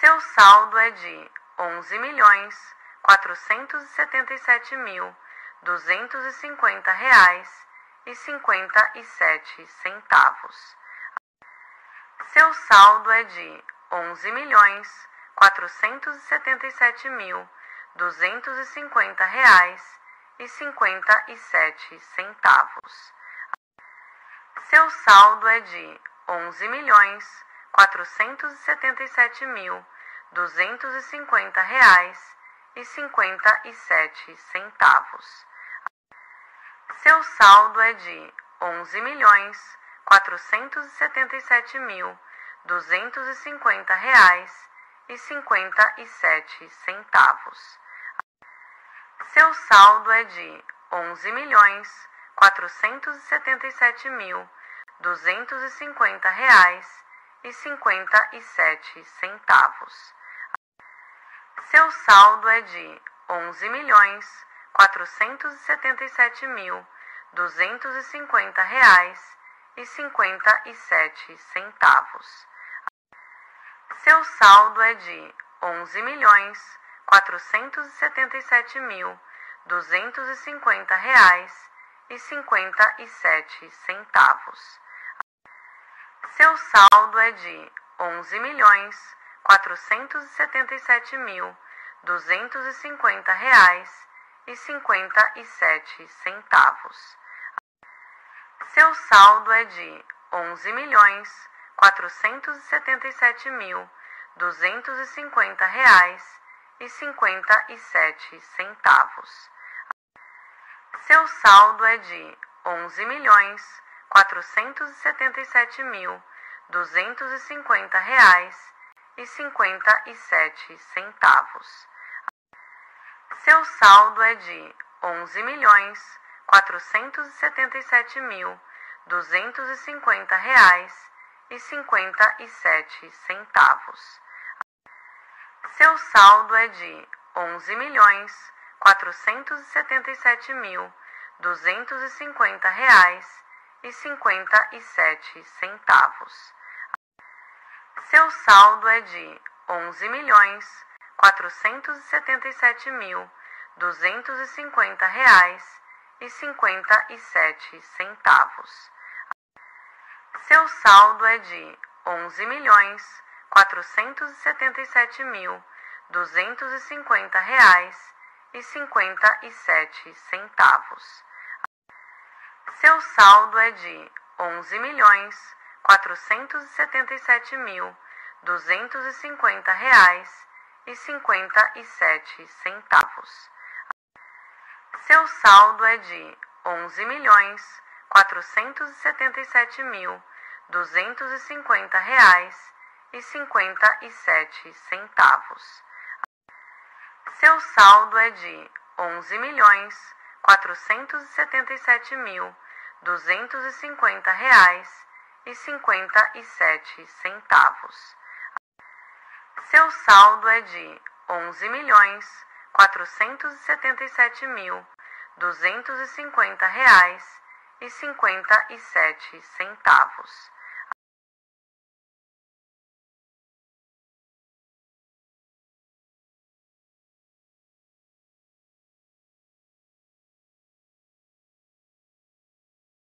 Seu saldo é de 11.477.250,57. Seu saldo é de 11.477.250,57. Seu saldo é de 11.477.250,57. Seu saldo é de 11.477.250,57. Seu saldo é de 11.477.250,57. Seu saldo é de 11.477.250,57. Seu saldo é de 11.477.250,57. Seu saldo é de 11.477.250,57. Seu saldo é de 11.477.250,57. Seu saldo é de 11.477.250,57. Seu saldo é de 11.477.250,57. Seu saldo é de 11.477.250,57. Seu saldo é de 11.477.250,57. Seu saldo é de 11.477.250,57. Seu saldo é de 11.477.250,57. Seu saldo é de 11.477.250,57. Seu saldo é de 11.477.250,57. Seu saldo é de 11.477.250,57.